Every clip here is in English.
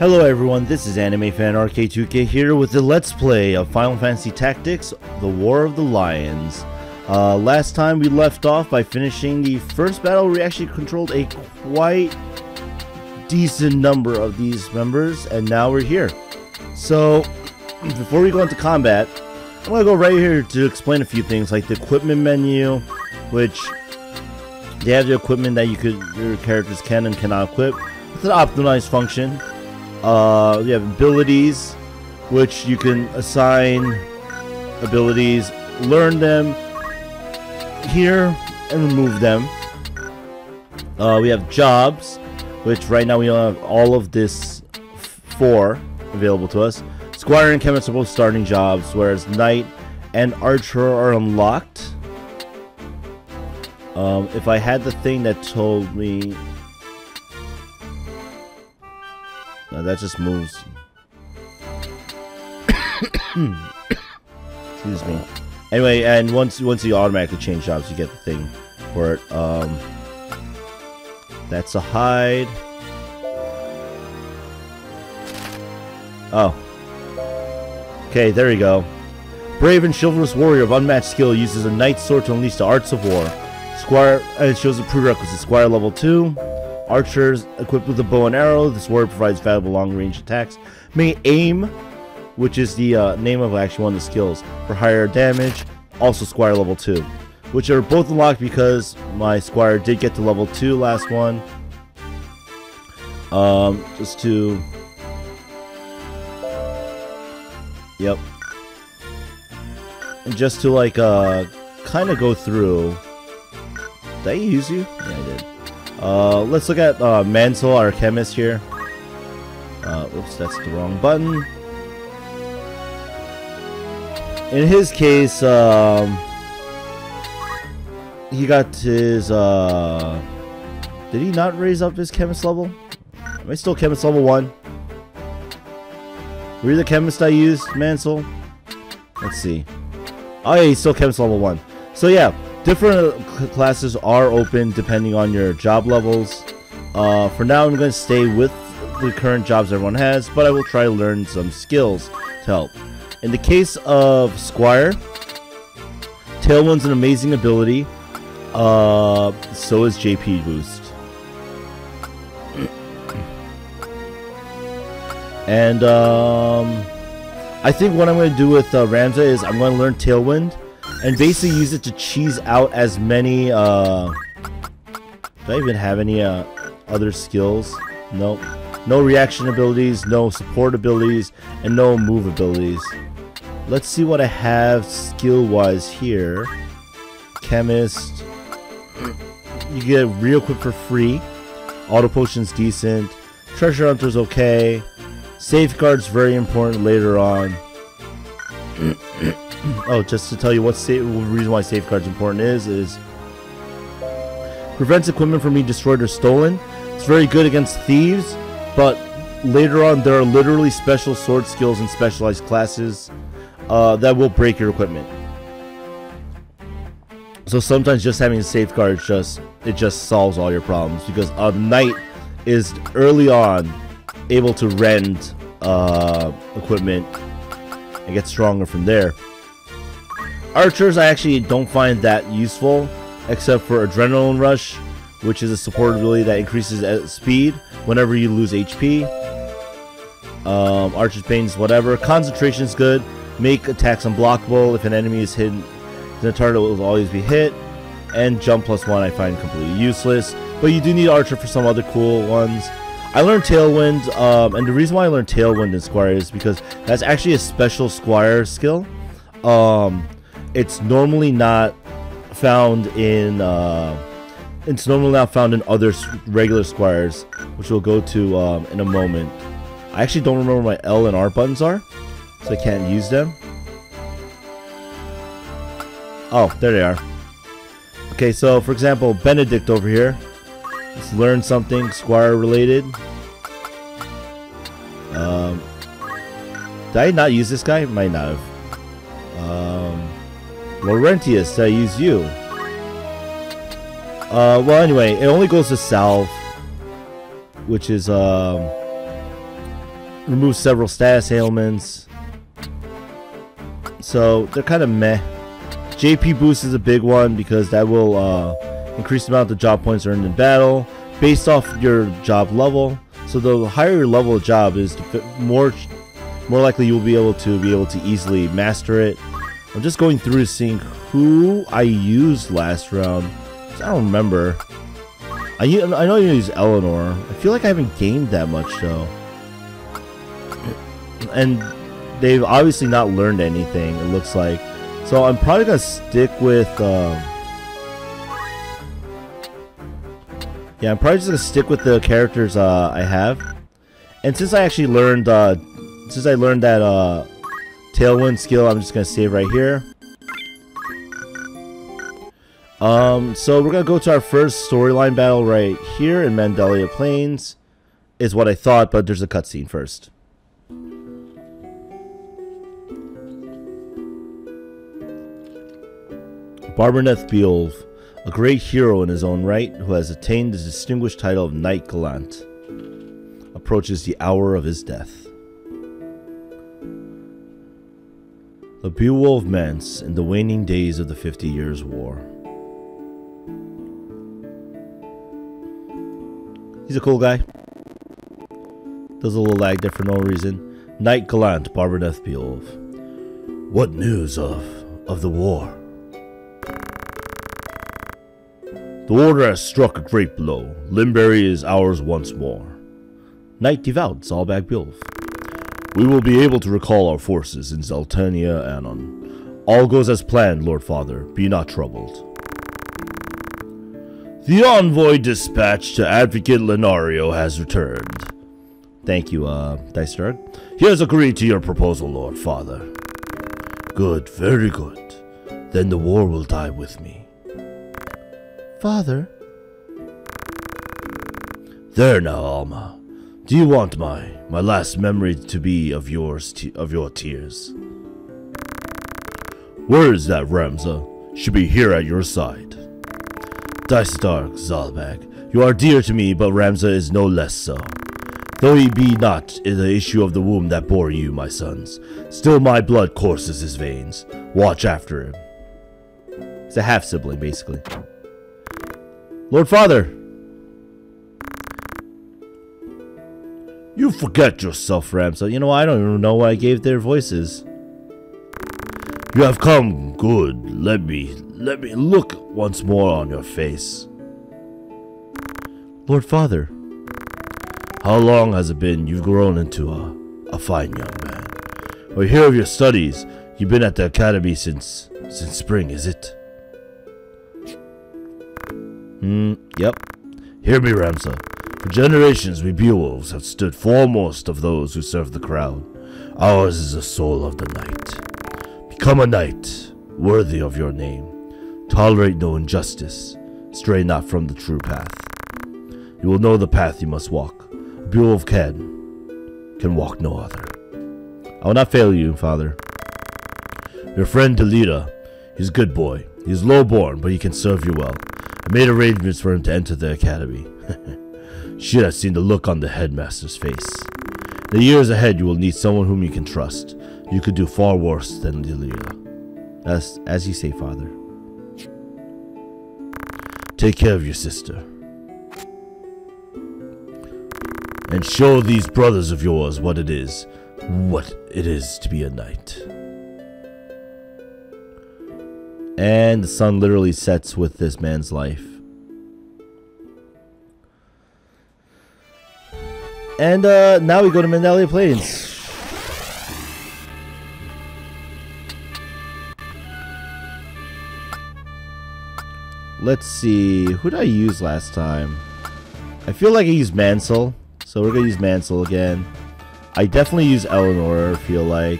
Hello everyone, this is animefanrk2k here with the Let's Play of Final Fantasy Tactics, The War of the Lions. Last time we left off by finishing the first battle. We actually controlled a quite decent number of these members, and now we're here. So, before we go into combat, I'm going to go right here to explain a few things, like the equipment menu, which they have the equipment that your characters can and cannot equip with an optimized function. You have abilities, which you can assign abilities, learn them here, and remove them. We have jobs, which right now we don't have all of this 4 available to us. Squire and Chemist are both starting jobs, whereas Knight and Archer are unlocked. If I had the thing that told me... No, that just moves. Excuse me. Anyway, and once you automatically change jobs, you get the thing for it. That's a hide. Oh. Okay, there you go. Brave and chivalrous warrior of unmatched skill uses a knight's sword to unleash the arts of war. Squire, it shows a prerequisite. Squire level 2. Archers equipped with a bow and arrow. This warrior provides valuable long-range attacks. May aim, which is the name of actually one of the skills, for higher damage. Also Squire level 2, which are both unlocked because my Squire did get to level 2 last one. Just to... Yep. And just to like kind of go through... Did I use you? Yeah, I did. Let's look at Mansell, our chemist here. Oops, that's the wrong button. In his case, he got his, did he not raise up his chemist level? Am I still chemist level 1? Were you the chemist I used, Mansell? Let's see. Oh yeah, he's still chemist level 1. So yeah. Different classes are open depending on your job levels. For now, I'm going to stay with the current jobs everyone has, but I will try to learn some skills to help. In the case of Squire, Tailwind's an amazing ability. So is JP Boost. And I think what I'm going to do with Ramza is I'm going to learn Tailwind and basically use it to cheese out as many, do I even have any, other skills? Nope. No reaction abilities, no support abilities, and no move abilities. Let's see what I have skill-wise here. Chemist. You get re-equip for free. Auto Potion's decent. Treasure Hunter's okay. Safeguard's very important later on. Oh, just to tell you what the reason why Safeguard's important is prevents equipment from being destroyed or stolen. It's very good against thieves, but later on there are literally special sword skills and specialized classes that will break your equipment. So sometimes just having a Safeguard just solves all your problems, because a knight is early on able to rend equipment and get stronger from there. Archers I actually don't find that useful, except for Adrenaline Rush, which is a support ability that increases speed whenever you lose HP. Archer's Pains, whatever. Concentration is good. Make attacks unblockable. If an enemy is hidden, the target will always be hit. And Jump +1 I find completely useless, but you do need Archer for some other cool ones. I learned Tailwind, and the reason why I learned Tailwind in Squire is because that's actually a special Squire skill. It's normally not found in other regular Squires, which we'll go to in a moment. I actually don't remember where my L and R buttons are, so I can't use them. Oh, there they are. Okay, so for example, Benedict over here. Let's learn something Squire related. Did I not use this guy? Might not have. Laurentius, did I use you? Well, anyway, it only goes to Salve, which is removes several status ailments. So they're kind of meh. JP boost is a big one because that will increase the amount of job points earned in battle based off your job level. So the higher your level of job is, the more likely you will be able to easily master it. I'm just going through seeing who I used last round. I don't remember. I know you use Eleanor. I feel like I haven't gained that much though. And they've obviously not learned anything, it looks like. So I'm probably gonna stick with yeah, I'm probably just gonna stick with the characters I have. And since I actually learned that Tailwind skill, I'm just gonna save right here. So we're gonna go to our first storyline battle right here in Mandalia Plains, is what I thought, but there's a cutscene first. Barberneth Beowulf, a great hero in his own right, who has attained the distinguished title of Knight Gallant, approaches the hour of his death. The Beowulf Manse in the waning days of the 50 Years' War. He's a cool guy. Does a little lag there for no reason. Knight Gallant, Barberneth Beowulf. What news of the war? The order has struck a great blow. Limberry is ours once more. Knight Devout, Zalbag Beowulf. We will be able to recall our forces in Zeltania Anon. All goes as planned, Lord Father. Be not troubled. The envoy dispatched to Advocate Lenario has returned. Thank you, Dice Dark. He has agreed to your proposal, Lord Father. Good, very good. Then the war will die with me. Father? There now, Alma. Do you want my last memory to be of your tears? Where is that Ramza? Should be here at your side. Dice Dark, Zalbag, you are dear to me, but Ramza is no less so. Though he be not in the issue of the womb that bore you, my sons, still my blood courses his veins. Watch after him. He's a half-sibling, basically. Lord Father! You forget yourself, Ramza. You know, I don't even know why I gave their voices. You have come. Good. Let me look once more on your face. Lord Father. How long has it been you've grown into a fine young man? We hear of your studies. You've been at the academy since spring, is it? Yep. Hear me, Ramza. For generations, we Beowulfs have stood foremost of those who serve the crown. Ours is the soul of the knight. Become a knight, worthy of your name. Tolerate no injustice. Stray not from the true path. You will know the path you must walk. A Beowulf can walk no other. I will not fail you, Father. Your friend Delita, he's a good boy. He's low-born, but he can serve you well. I made arrangements for him to enter the academy. Should have seen the look on the headmaster's face. In the years ahead, you will need someone whom you can trust. You could do far worse than Delita. As you say, Father. Take care of your sister. And show these brothers of yours what it is to be a knight. And the sun literally sets with this man's life. And now we go to Mandalia Plains. Let's see, who did I use last time? I feel like I used Mansell, so we're gonna use Mansell again. I definitely use Eleanor, I feel like.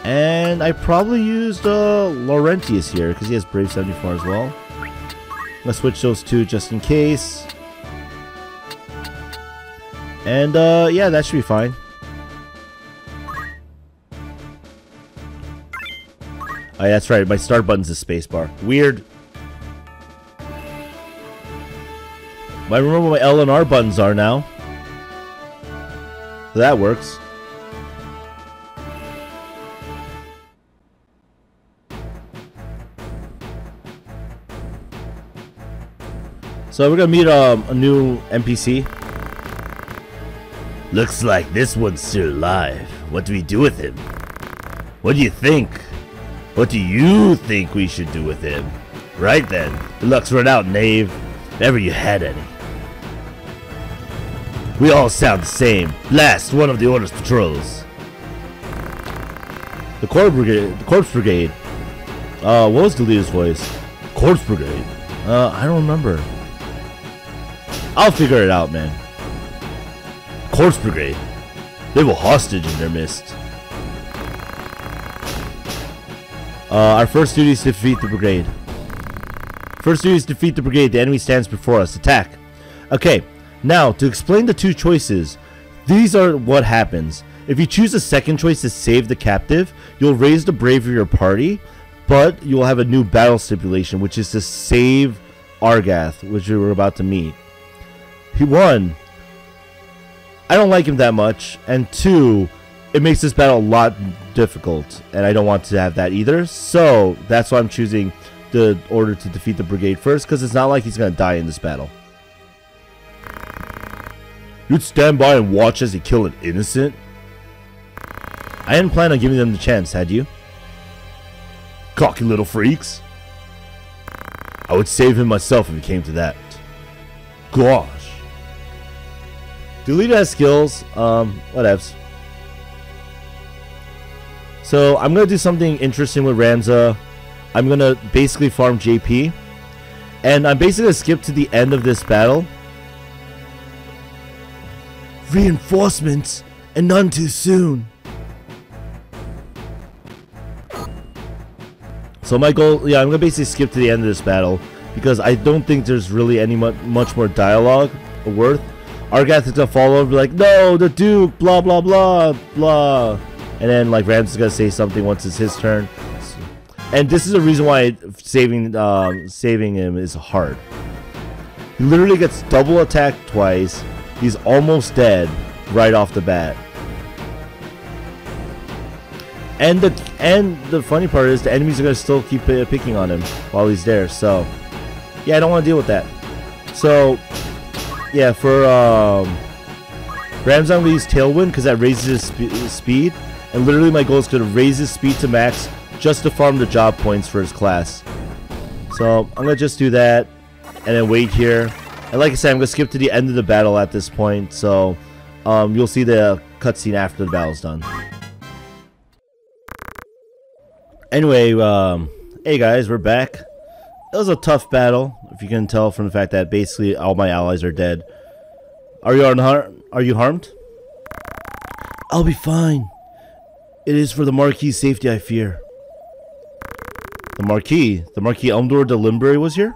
And I probably used Laurentius here, because he has Brave 74 as well. I'm gonna switch those two just in case. And yeah, that should be fine. Oh, yeah, that's right. My start button's a spacebar. Weird. I remember what my L and R buttons are now. So that works. So we're gonna meet a new NPC. Looks like this one's still alive. What do we do with him? What do you think? What do you think we should do with him? Right then. Your luck's run out, knave. If ever you had any. We all sound the same. Blast one of the Order's patrols. The Corpse Brigade. What was the leader's voice? Corpse Brigade. I don't remember. I'll figure it out, man. Corpse Brigade. They were hostage in their midst. Our first duty is to defeat the brigade. First duty is to defeat the brigade. The enemy stands before us. Attack. Okay, now to explain the two choices. These are what happens. If you choose a second choice to save the captive, you'll raise the bravery of your party, but you'll have a new battle stipulation, which is to save Argath, which we were about to meet. One, I don't like him that much, and two, it makes this battle a lot difficult, and I don't want to have that either. So that's why I'm choosing the order to defeat the brigade first, because it's not like he's gonna die in this battle. You'd stand by and watch as he killed an innocent? I hadn't planned on giving them the chance, had you? Cocky little freaks. I would save him myself if it came to that. Gosh. Delita has skills, whatevs. So I'm gonna do something interesting with Ramza. I'm gonna basically farm JP, and I'm basically gonna skip to the end of this battle. Reinforcements, and none too soon. So my goal, yeah, I'm gonna basically skip to the end of this battle because I don't think there's really any much more dialogue worth. Argath is gonna follow and be like, no, the Duke, blah blah blah blah, and then like Rams is gonna say something once it's his turn. And this is the reason why saving him is hard. He literally gets double attacked twice. He's almost dead right off the bat. And the funny part is the enemies are gonna still keep picking on him while he's there. So yeah, I don't want to deal with that. So yeah, for Rams, I'm gonna use Tailwind because that raises his speed. And literally my goal is to raise his speed to max just to farm the job points for his class. So I'm gonna just do that and then wait here. And like I said, I'm gonna skip to the end of the battle at this point. So you'll see the cutscene after the battle's done. Anyway, hey guys, we're back. It was a tough battle, if you can tell from the fact that basically all my allies are dead. Are you harmed? I'll be fine. It is for the Marquis' safety I fear. The Marquis Elmdor de Limbury was here?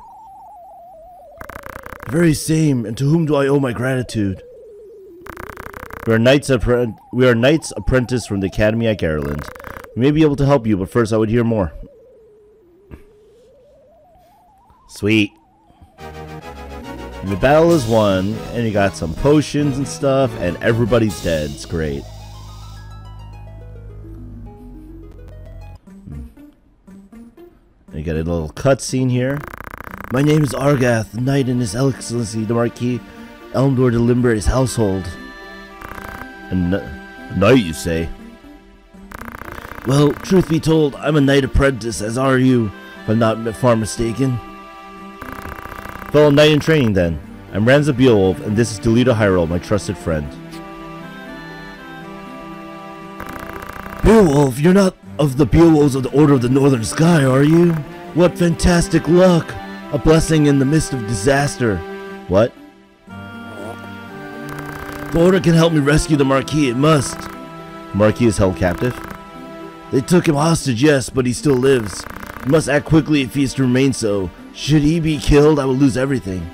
The very same, and to whom do I owe my gratitude? We are knights apprentice from the academy at Garland. We may be able to help you, but first I would hear more. Sweet. The battle is won, and you got some potions and stuff, and everybody's dead. It's great. And you got a little cutscene here. My name is Argath, knight in His Excellency the Marquis Elmdor de Limbury's household. A knight, you say? Well, truth be told, I'm a knight apprentice, as are you, if I'm not far mistaken. Fellow knight in training, then. I'm Ranza Beowulf, and this is Delita Hyrule, my trusted friend. Beowulf, you're not of the Beowulfs of the Order of the Northern Sky, are you? What fantastic luck! A blessing in the midst of disaster. What? The Order can help me rescue the Marquis, it must. The Marquis is held captive? They took him hostage, yes, but he still lives. We must act quickly if he is to remain so. Should he be killed, I will lose everything.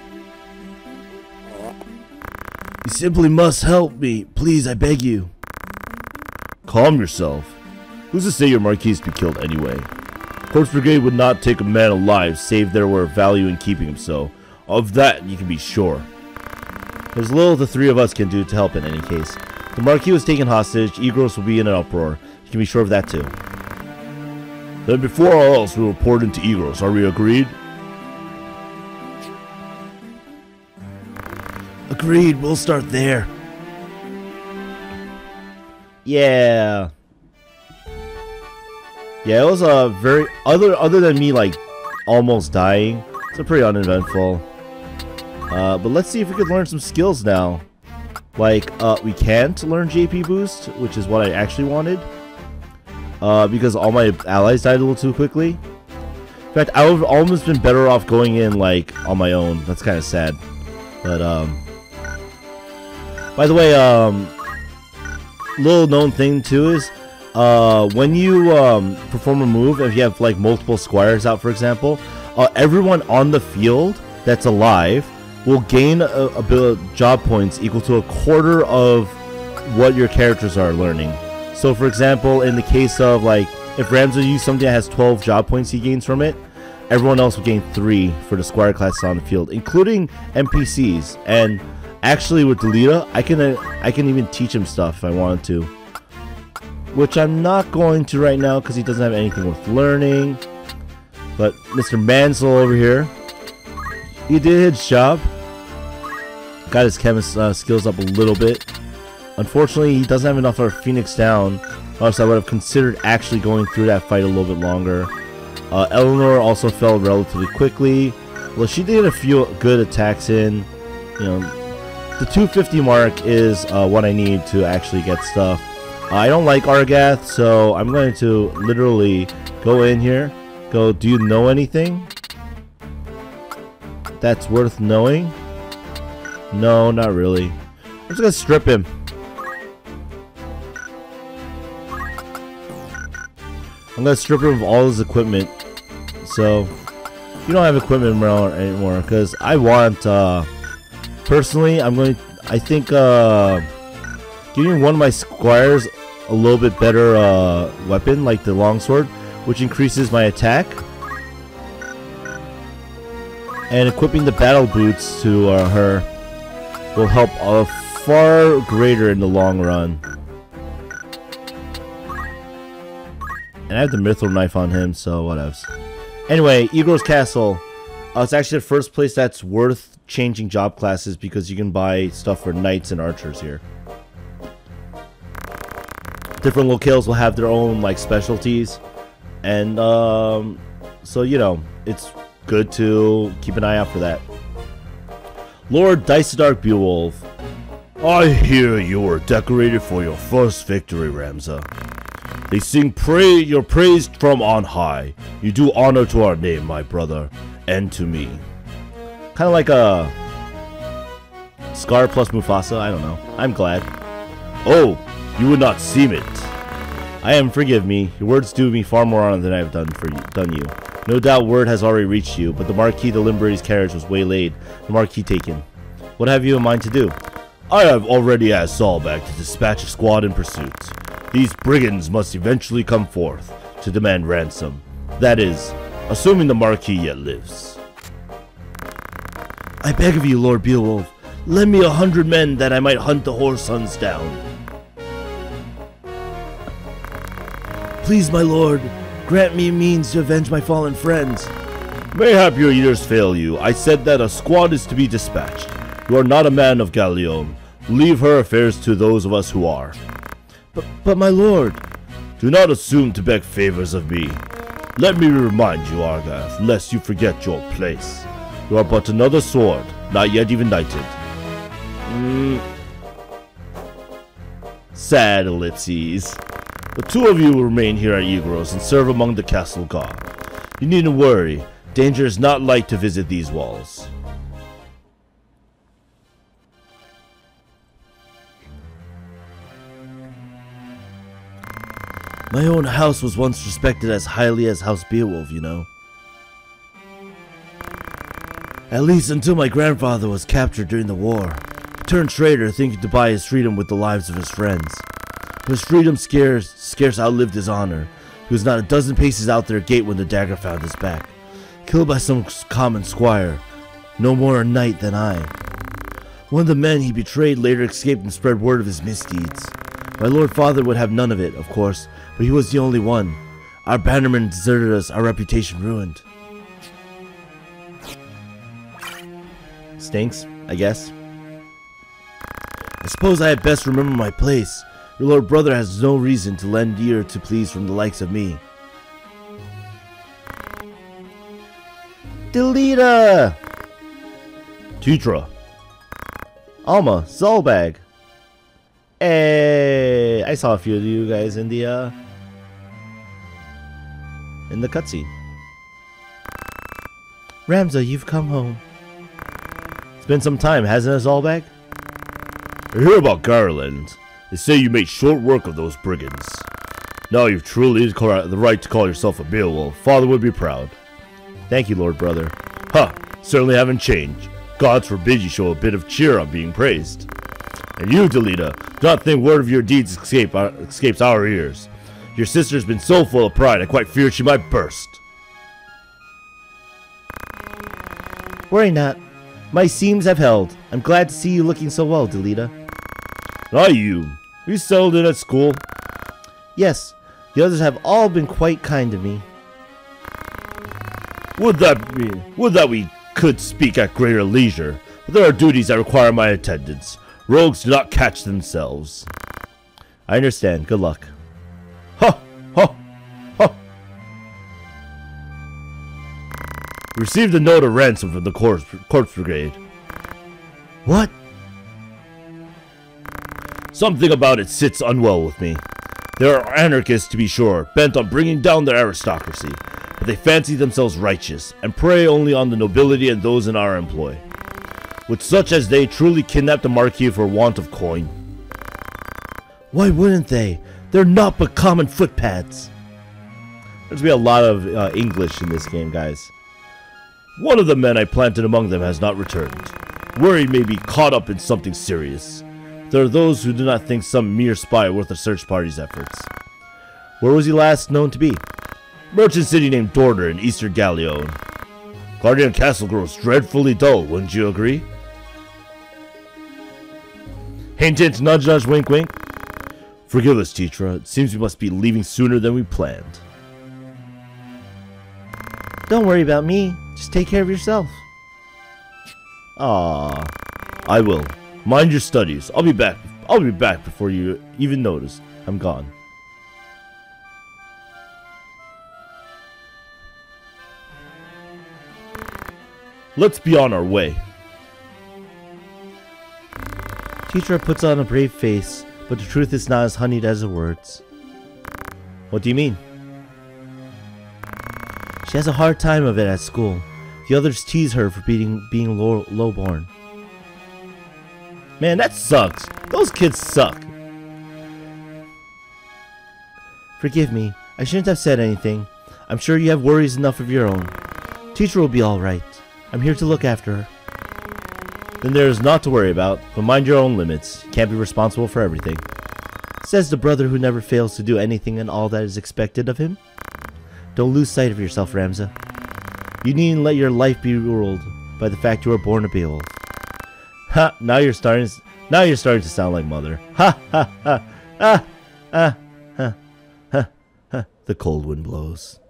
You simply must help me. Please, I beg you. Calm yourself. Who's to say your Marquis be killed anyway? Corpse Brigade would not take a man alive, save there were value in keeping him so. Of that, you can be sure. There's little the three of us can do to help in any case. The Marquis was taken hostage. Egros will be in an uproar. You can be sure of that too. Then before all else, we'll report into Egros. Are we agreed? Agreed. We'll start there. Yeah. Yeah, it was a very other than me like almost dying. It's a pretty uneventful. But let's see if we could learn some skills now. Like we can't learn JP boost, which is what I actually wanted. Because all my allies died a little too quickly. In fact, I would have almost been better off going in like on my own. That's kind of sad. But by the way, little known thing too is when you perform a move, if you have like multiple squires out, for example, everyone on the field that's alive will gain a job points equal to a quarter of what your characters are learning. So for example, in the case of like if Ramza used something that has 12 job points he gains from it, everyone else will gain 3 for the squire classes on the field, including NPCs. And actually with Delita, I can even teach him stuff if I wanted to, which I'm not going to right now because he doesn't have anything worth learning. But Mr. Mansell over here, he did his job. Got his chemist skills up a little bit. Unfortunately, he doesn't have enough for Phoenix down, or else I would have considered actually going through that fight a little bit longer. Eleanor also fell relatively quickly. Well, she did a few good attacks in. You know, the 250 mark is what I need to actually get stuff. I don't like Argath, so I'm going to literally go in here. Go, do you know anything that's worth knowing? No, not really. I'm just gonna strip him. I'm gonna strip him of all his equipment. So you don't have equipment around anymore, because I want personally I think giving one of my squires a little bit better weapon, like the longsword, which increases my attack, and equipping the battle boots to her will help far greater in the long run. And I have the mithril knife on him, so what else? Anyway, Egros Castle. It's actually the first place that's worth changing job classes because you can buy stuff for knights and archers here. Different locales will have their own like specialties, and so you know it's good to keep an eye out for that. Lord Dycedark Beowulf. I hear you were decorated for your first victory, Ramza. They sing your praise from on high. You do honor to our name, my brother, and to me. Kind of like a Scar plus Mufasa, I don't know. I'm glad. Oh, you would not seem it. I am, forgive me. Your words do me far more honor than I have done you. No doubt word has already reached you, but the Marquis de Limbury's carriage was waylaid, the Marquis taken. What have you in mind to do? I have already asked Zalbak to dispatch a squad in pursuit. These brigands must eventually come forth to demand ransom. That is, assuming the Marquis yet lives. I beg of you, Lord Beowulf, lend me 100 men that I might hunt the Whoresons down. Please, my lord, grant me means to avenge my fallen friends. Mayhap your ears fail you. I said that a squad is to be dispatched. You are not a man of Gallium. Leave her affairs to those of us who are. But my lord... Do not assume to beg favors of me. Let me remind you, Argath, lest you forget your place. You are but another sword, not yet even knighted. Sad ellipses. The two of you will remain here at Egros and serve among the castle guard. You needn't worry. Danger is not like to visit these walls. My own house was once respected as highly as House Beowulf, you know. At least until my grandfather was captured during the war. He turned traitor, thinking to buy his freedom with the lives of his friends. But his freedom scarce outlived his honor. He was not a dozen paces out their gate when the dagger found his back. Killed by some common squire, no more a knight than I. One of the men he betrayed later escaped and spread word of his misdeeds. My Lord Father would have none of it, of course, but he was the only one. Our bannerman deserted us, our reputation ruined. Stinks, I guess. I suppose I had best remember my place. Your Lord Brother has no reason to lend ear to pleas from the likes of me. Delita! Tetra. Alma, Zolbag. Hey, I saw a few of you guys in the cutscene. Ramza, you've come home. It's been some time, hasn't it, Zolbag? I hear about Garland. They say you made short work of those brigands. Now you've truly the right to call yourself a Beowulf. Father would be proud. Thank you, Lord Brother. Huh, certainly haven't changed. Gods forbid you show a bit of cheer on being praised. And you, Delita, do not think word of your deeds escapes our ears. Your sister's been so full of pride, I quite feared she might burst. Worry not. My seams have held. I'm glad to see you looking so well, Delita. Not you. You settled in at school? Yes. The others have all been quite kind to me. Would that we could speak at greater leisure, but there are duties that require my attendance. Rogues do not catch themselves. I understand. Good luck. Ha! Ha! Ha! Received a note of ransom from the corpse brigade. What? Something about it sits unwell with me. There are anarchists, to be sure, bent on bringing down their aristocracy, but they fancy themselves righteous, and prey only on the nobility and those in our employ. Would such as they truly kidnap the Marquis for want of coin? Why wouldn't they? They're not but common footpads. There's gonna be a lot of English in this game, guys. One of the men I planted among them has not returned. Worried may be caught up in something serious. There are those who do not think some mere spy worth a search party's efforts. Where was he last known to be? Merchant city named Dorder in Eastern Gallion. Guardian Castle grows dreadfully dull, wouldn't you agree? Hint hint, nudge nudge, wink wink. Forgive us, Tetra. It seems we must be leaving sooner than we planned. Don't worry about me. Just take care of yourself. Ah, I will. Mind your studies. I'll be back. I'll be back before you even notice. I'm gone. Let's be on our way. Tetra puts on a brave face, but the truth is not as honeyed as the words. What do you mean? She has a hard time of it at school. The others tease her for being lowborn. Man, that sucks. Those kids suck. Forgive me. I shouldn't have said anything. I'm sure you have worries enough of your own. Teacher will be all right. I'm here to look after her. Then there is naught to worry about, but mind your own limits. You can't be responsible for everything. Says the brother who never fails to do anything and all that is expected of him. Don't lose sight of yourself, Ramza. You needn't let your life be ruled by the fact you were born a Beowulf. Ha! Now you're starting to sound like Mother. Ha ha ha! Ah! Ah! Ha! Ha! Ha! The cold wind blows.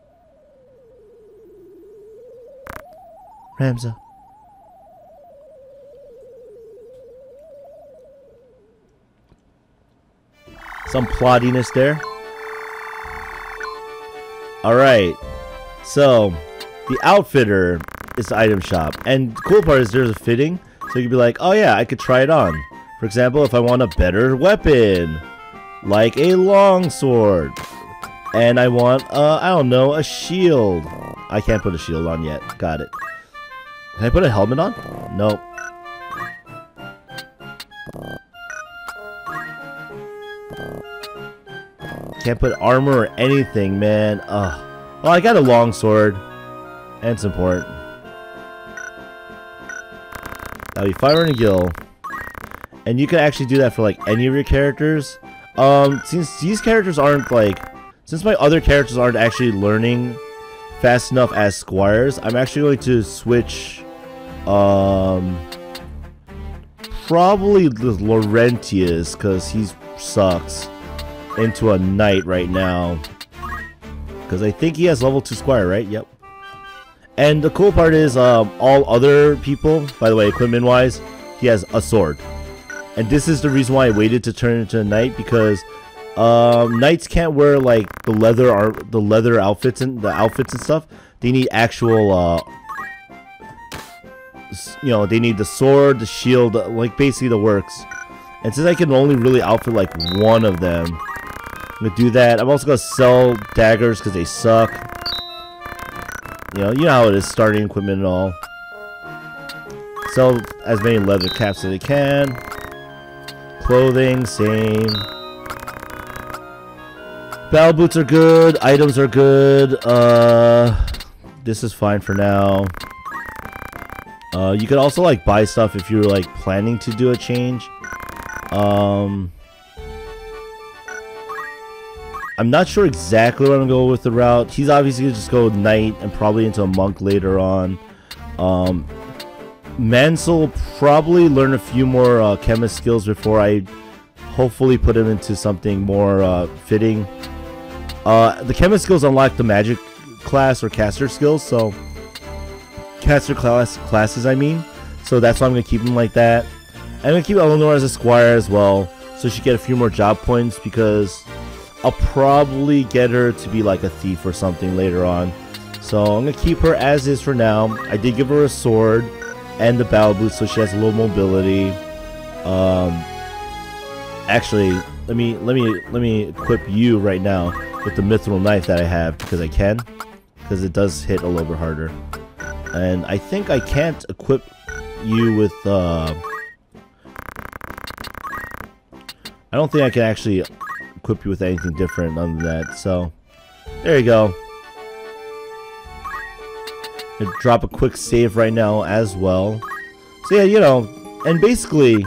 Ramza. Some plottiness there. Alright. So, the outfitter is the item shop. And the cool part is there's a fitting. So you can be like, oh yeah, I could try it on. For example, if I want a better weapon. Like a longsword. And I want, I don't know, a shield. I can't put a shield on yet. Got it. Can I put a helmet on? Nope. Can't put armor or anything, man. Ugh. Well, I got a longsword. And support. That'll be 500 gil. And you can actually do that for like any of your characters. Since these characters aren't like... Since my other characters aren't actually learning fast enough as squires, I'm actually going to switch... probably the Laurentius, because he sucks, into a knight right now. Because I think he has level 2 squire, right? Yep. And the cool part is, all other people, by the way, equipment-wise, he has a sword. And this is the reason why I waited to turn into a knight, because knights can't wear like the leather outfits and stuff. They need actual, you know, they need the sword, the shield, like basically the works. And since I can only really outfit like one of them, I'm gonna do that. I'm also gonna sell daggers because they suck. You know how it is, starting equipment and all. Sell as many leather caps as I can. Clothing, same. Battle boots are good. Items are good. This is fine for now. You could also like buy stuff if you're like planning to do a change. I'm not sure exactly what I'm going to go with the route. He's obviously going to just go knight and probably into a monk later on. Mansell will probably learn a few more chemist skills before I hopefully put him into something more fitting. The chemist skills unlock the magic class or caster skills, so caster classes I mean. So that's why I'm going to keep him like that. I'm going to keep Eleanor as a squire as well, so she get a few more job points, because I'll probably get her to be like a thief or something later on. So I'm going to keep her as is for now. I did give her a sword and the battle boots, so she has a little mobility. Actually, let me equip you right now with the mithril knife that I have, because I can, because it does hit a little bit harder. And I think I can't equip you with I don't think I can actually equip you with anything different other than that. So there you go. Gonna drop a quick save right now as well. So yeah, you know, and basically,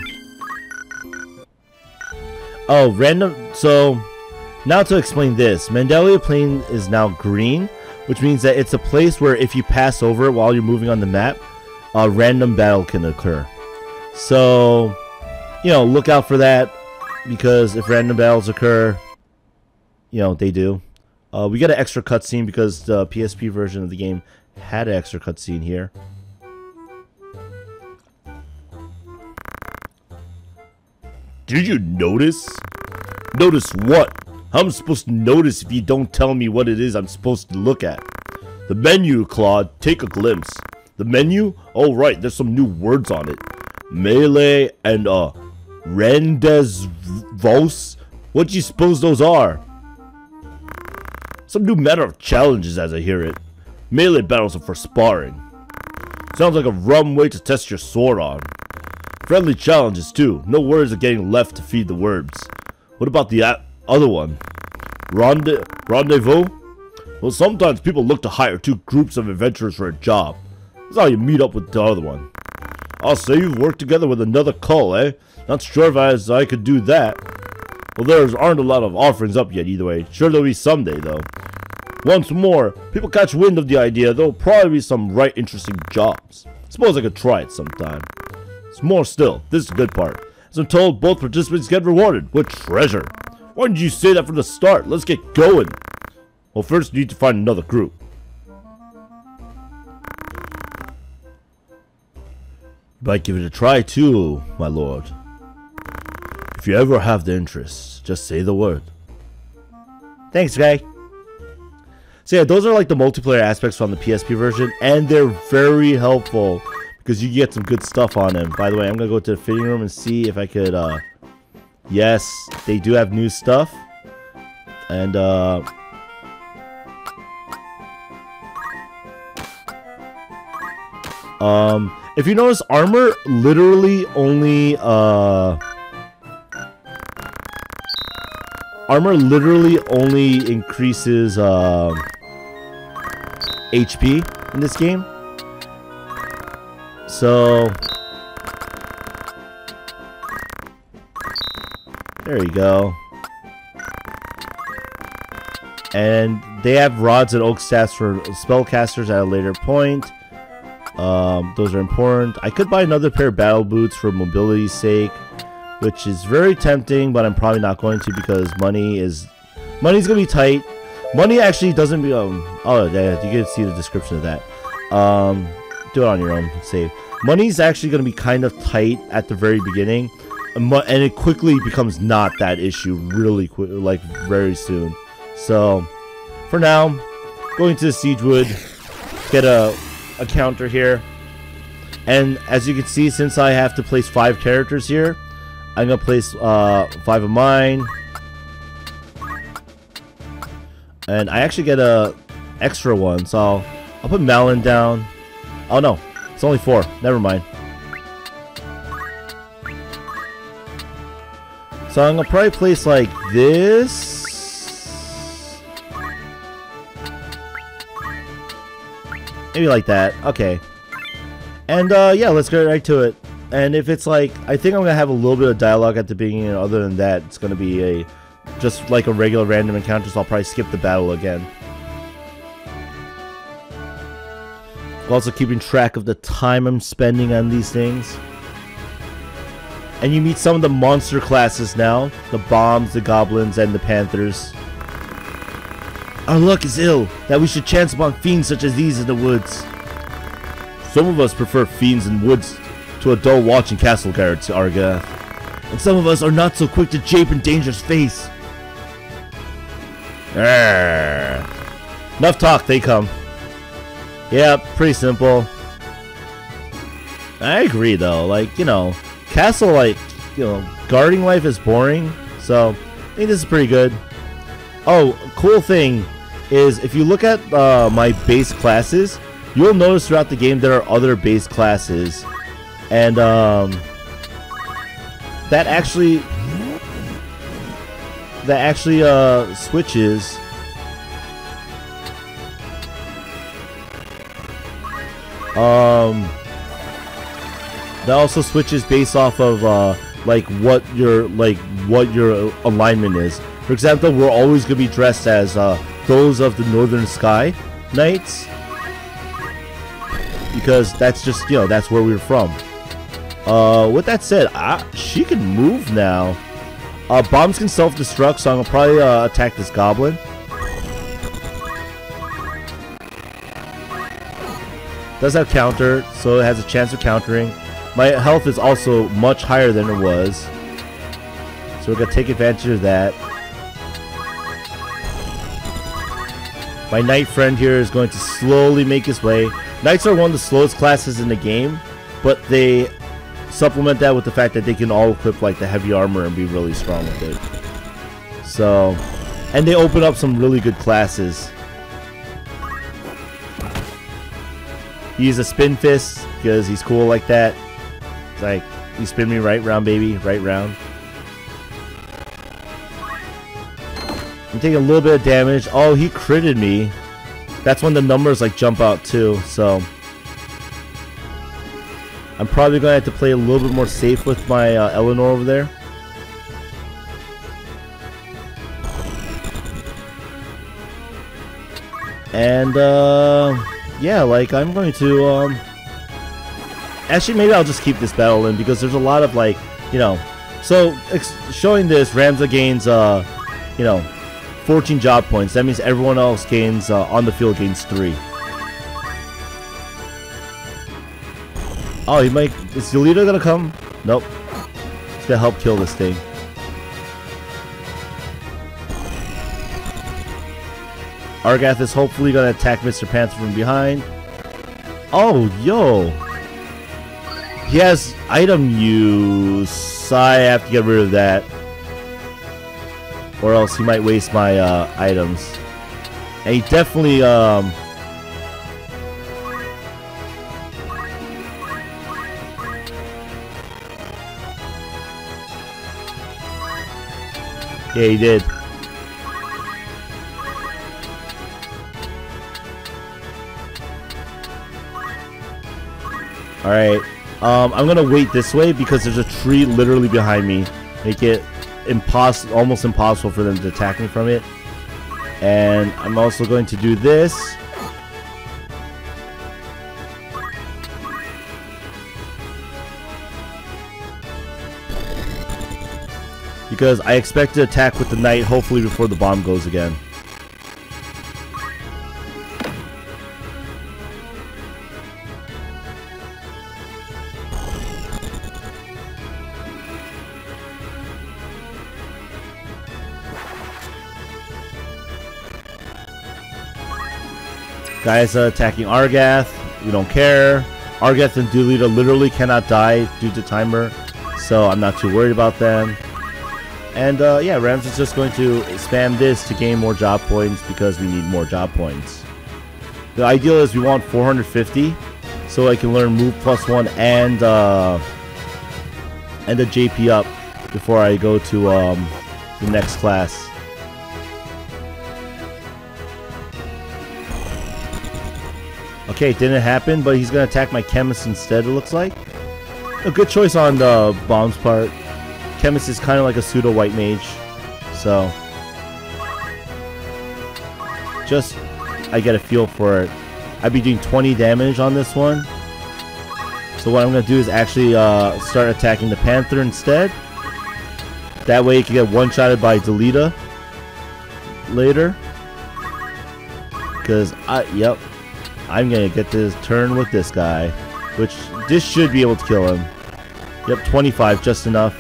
oh, random. So now to explain this, Mandalia Plain is now green, which means that it's a place where if you pass over it while you're moving on the map, a random battle can occur. So, you know, look out for that, because if random battles occur, you know, they do. We got an extra cutscene because the PSP version of the game had an extra cutscene here. Did you notice? Notice what? How am I supposed to notice if you don't tell me what it is I'm supposed to look at? The menu, Claude. Take a glimpse. The menu? Oh, right. There's some new words on it. Melee and, Rendezvous? What do you suppose those are? Some new matter of challenges as I hear it. Melee battles are for sparring. Sounds like a rum way to test your sword on. Friendly challenges too. No words are getting left to feed the words. What about the other one? Rendezvous? Well, sometimes people look to hire two groups of adventurers for a job. That's how you meet up with the other one. I'll say you've worked together with another cull, eh? Not sure if I could do that. Well, there aren't a lot of offerings up yet either way. Sure there'll be someday, though. Once more, people catch wind of the idea, there'll probably be some right interesting jobs. Suppose I could try it sometime. It's more still, this is the good part. As I'm told, both participants get rewarded with treasure. Why didn't you say that from the start? Let's get going. Well, first you need to find another group. You might give it a try too, my lord. If you ever have the interest, just say the word. Thanks, guy. So yeah, those are like the multiplayer aspects from the PSP version, and they're very helpful because you get some good stuff on them. By the way, I'm gonna go to the fitting room and see if I could, yes, they do have new stuff. And, if you notice, armor literally only, increases, HP in this game. So there you go. And they have rods and oak staffs for spellcasters at a later point. Those are important. I could buy another pair of battle boots for mobility's sake, which is very tempting, but I'm probably not going to because money's gonna be tight. Money actually doesn't be oh yeah, you can see the description of that. Do it on your own. Save. Money's actually gonna be kind of tight at the very beginning, and it quickly becomes not that issue really quick, like very soon. So for now, going to the Siegewood, get a counter here, and as you can see, since I have to place 5 characters here, I'm gonna place 5 of mine, and I actually get a extra one, so I'll put Malin down. Oh no, it's only 4. Never mind. So I'm gonna probably place like this. Maybe like that. Okay. And yeah, let's get right to it. And if it's like, I think I'm gonna have a little bit of dialogue at the beginning, and other than that, it's gonna be just like a regular random encounter, so I'll probably skip the battle again. Also keeping track of the time I'm spending on these things. And you meet some of the monster classes now. The bombs, the goblins, and the panthers. Our luck is ill, that we should chance upon fiends such as these in the woods. Some of us prefer fiends in woods to a dull watch in castle guards, Argath. And some of us are not so quick to jape in danger's face. Enough talk, they come. Yeah, pretty simple. I agree though, like, you know, castle, like, you know, guarding life is boring, so I think this is pretty good. Oh, cool thing is, if you look at my base classes, you'll notice throughout the game there are other base classes, and that actually switches. That also switches based off of like what your alignment is. For example, we're always gonna be dressed as those of the Northern Sky Knights, because that's just, you know, that's where we're from. With that said, she can move now. Bombs can self-destruct, so I'm gonna probably attack this goblin. Does have counter, so it has a chance of countering. My health is also much higher than it was, so we're gonna take advantage of that. My knight friend here is going to slowly make his way. Knights are one of the slowest classes in the game, but they supplement that with the fact that they can all equip like the heavy armor and be really strong with it. So, and they open up some really good classes. Use a spin fist because he's cool like that. It's like, you spin me right round, baby, right round. I'm taking a little bit of damage. Oh, he critted me. That's when the numbers like jump out too, so I'm probably going to have to play a little bit more safe with my Eleanor over there. And yeah, like, I'm going to actually, maybe I'll just keep this battle in, because there's a lot of, like, you know, so showing this, Ramza gains you know, 14 job points. That means everyone else gains on the field gains 3. Oh, he might. Is Yolita gonna come? Nope. He's gonna help kill this thing. Argath is hopefully gonna attack Mr. Panther from behind. Oh, yo. He has item use. I have to get rid of that, or else he might waste my items. And he definitely yeah, he did. Alright. I'm gonna wait this way because there's a tree literally behind me. Make it almost impossible for them to attack me from it. And I'm also going to do this. because I expect to attack with the knight hopefully before the bomb goes again. Guys attacking Argath. We don't care. Argath and Dulita literally cannot die due to timer, so I'm not too worried about them. And yeah, Rams is just going to spam this to gain more job points because we need more job points. The ideal is we want 450, so I can learn move +1 and a JP up before I go to the next class. Okay, it didn't happen, but he's going to attack my Chemist instead, it looks like. A good choice on the bomb's part. Chemist is kind of like a pseudo white mage, so just I get a feel for it. I'd be doing 20 damage on this one. So what I'm going to do is actually start attacking the Panther instead. That way you can get one-shotted by Delita later. Because, yep, I'm going to get this turn with this guy. Which, this should be able to kill him. Yep, 25, just enough.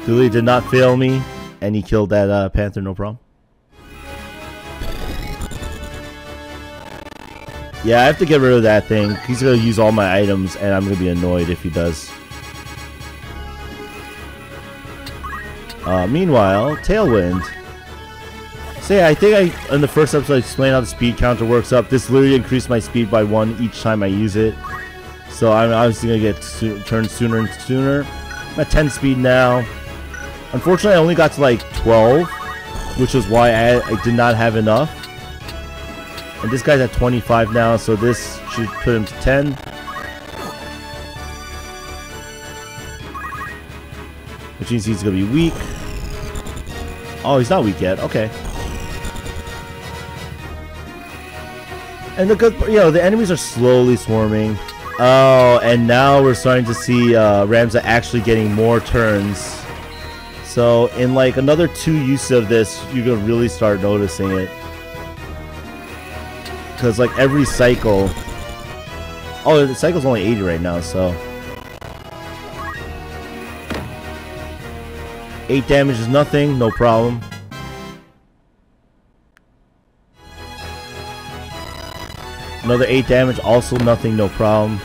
Delita did not fail me, and he killed that Panther, no problem. Yeah, I have to get rid of that thing. He's going to use all my items, and I'm going to be annoyed if he does. Meanwhile, Tailwind. So yeah, I think in the first episode I explained how the speed counter works up. This literally increased my speed by 1 each time I use it. So I'm obviously going to get turned sooner and sooner. I'm at 10 speed now. Unfortunately, I only got to like 12, which is why I did not have enough. And this guy's at 25 now, so this should put him to 10. Which means he's going to be weak. Oh, he's not weak yet. Okay. And the good, the enemies are slowly swarming. Oh, and now we're starting to see Ramza actually getting more turns. So in like another 2 uses of this, you're going to really start noticing it. Because like every cycle... Oh, the cycle's only 80 right now, so... 8 damage is nothing, no problem. Another 8 damage, also nothing, no problem.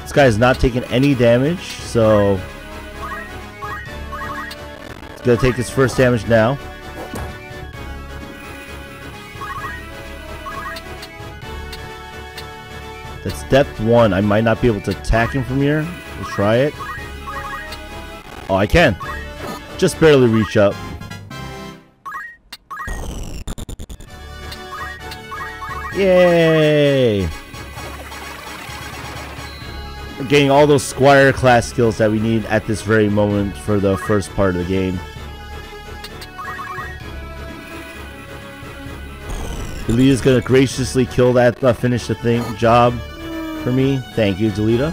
This guy is not taking any damage, so... He's gonna take his first damage now. That's depth 1. I might not be able to attack him from here. Let's try it. Oh, I can. Just barely reach up. Yay! We're getting all those Squire class skills that we need at this very moment for the first part of the game. Delita's gonna graciously kill that, finish the job for me. Thank you, Delita.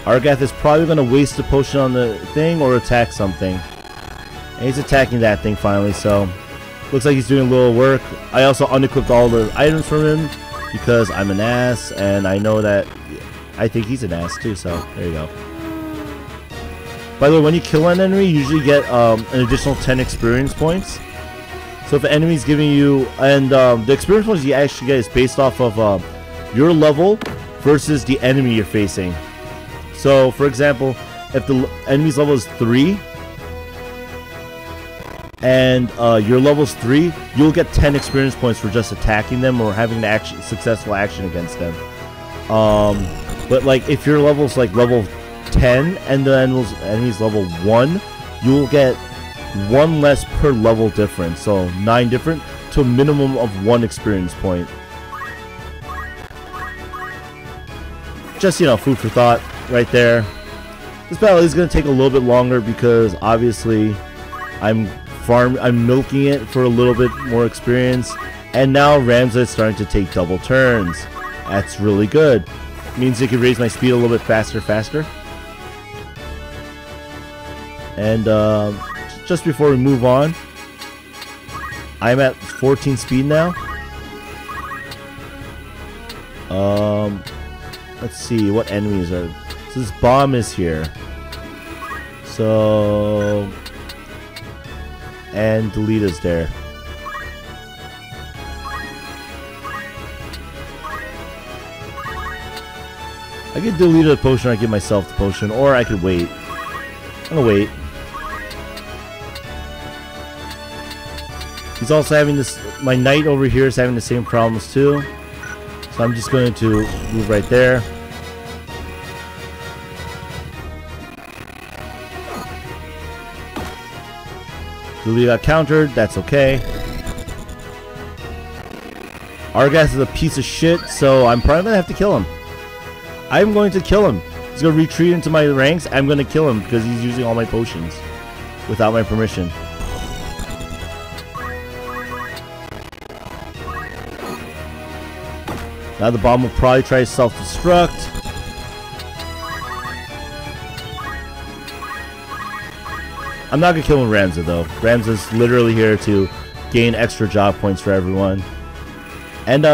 Argath is probably gonna waste a potion on the thing or attack something. And he's attacking that thing finally, so looks like he's doing a little work. I also unequipped all the items from him because I'm an ass, and I know that I think he's an ass too, so there you go. By the way, when you kill an enemy, you usually get an additional 10 experience points. So if an enemy's giving you, and the experience points you actually get is based off of your level versus the enemy you're facing. So for example, if the enemy's level is 3 and your level's 3, you'll get 10 experience points for just attacking them or having an successful action against them. But like if your level's like level 10 and the enemy's level 1, you'll get 1 less per level difference, so 9 different to a minimum of 1 experience point. Just, food for thought right there. This battle is going to take a little bit longer because obviously I'm I'm milking it for a little bit more experience, and now Ramza is starting to take double turns. That's really good. Means it can raise my speed a little bit faster. And just before we move on, I'm at 14 speed now. Let's see what enemies are. So this bomb is here. So, and Delita's there. I could delete a potion, I give myself the potion, or I could wait. I'm gonna wait. He's also having this, my knight over here is having the same problems too. So I'm just going to move right there. Delita got countered, that's okay. Argath is a piece of shit, so I'm probably gonna have to kill him. I'm going to kill him. He's gonna retreat into my ranks. I'm gonna kill him because he's using all my potions without my permission. Now the bomb will probably try to self-destruct. I'm not gonna kill Ramza though. Ramza's literally here to gain extra job points for everyone. And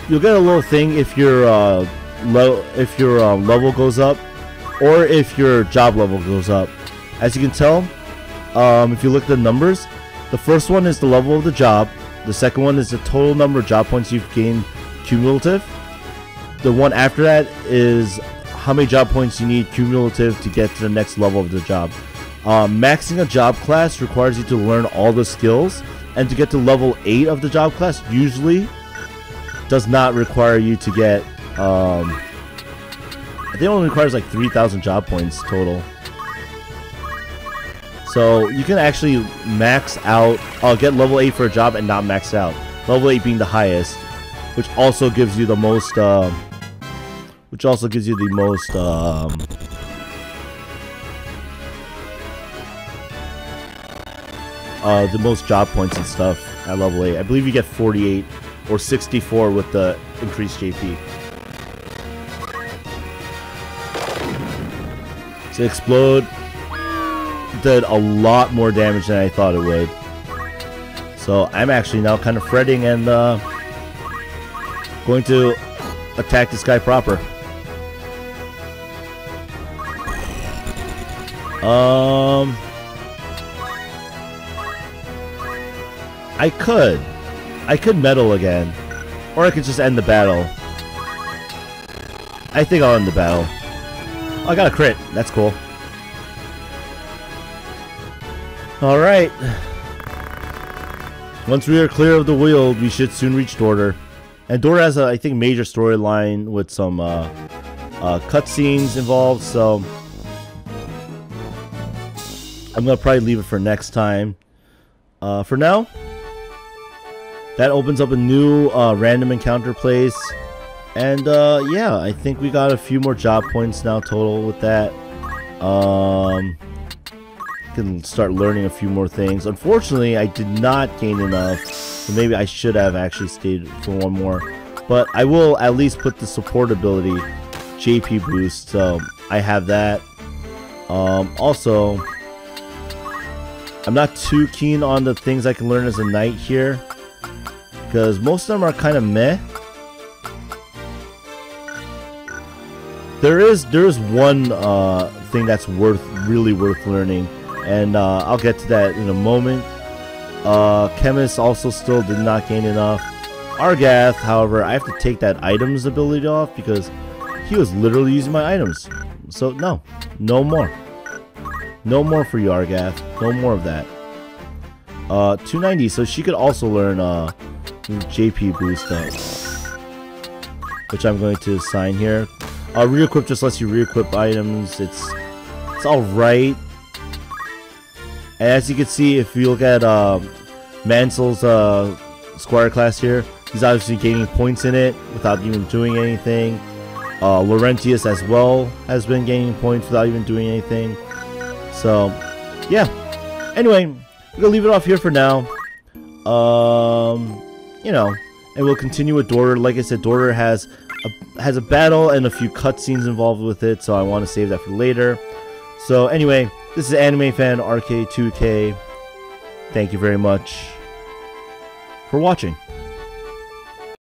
you'll get a little thing if your level goes up, or if your job level goes up. As you can tell, if you look at the numbers, the first one is the level of the job. The second one is the total number of job points you've gained cumulative. The one after that is how many job points you need cumulative to get to the next level of the job. Maxing a job class requires you to learn all the skills, and to get to level 8 of the job class usually does not require you to get I think it only requires like 3,000 job points total. So you can actually max out, get level 8 for a job and not max out. Level 8 being the highest, which also gives you the most job points and stuff at level 8. I believe you get 48 or 64 with the increased JP. So Explode did a lot more damage than I thought it would. So I'm actually now kind of fretting and going to attack this guy proper. I could meddle again, or I could just end the battle. I think I'll end the battle. Oh, I got a crit. That's cool. Alright. Once we are clear of the Weald, we should soon reach Dorter. And Dorter has a, I think, major storyline with some cutscenes involved, so I'm gonna probably leave it for next time. For now, that opens up a new random encounter place. And yeah, I think we got a few more job points now total with that. Can start learning a few more things. Unfortunately, I did not gain enough, so maybe I should have actually stayed for one more. But I will at least put the support ability JP boost, so I have that. Also, I'm not too keen on the things I can learn as a knight here, because most of them are kind of meh. There is one thing that's really worth learning, and I'll get to that in a moment. Chemist also still did not gain enough. Argath, however, I have to take that items ability off because he was literally using my items. So no more. No more for you, Argath. No more of that. 290, so she could also learn JP boost up, which I'm going to assign here. Re-equip just lets you re-equip items. It's alright. And as you can see, if you look at Mansel's Squire class here, he's obviously gaining points in it without even doing anything. Laurentius as well has been gaining points without even doing anything. So, yeah. Anyway, we're gonna leave it off here for now. You know, and we'll continue with Dorter. Like I said, Dorter has a battle and a few cutscenes involved with it, so I want to save that for later. So anyway, this is animefanrk2k. Thank you very much for watching.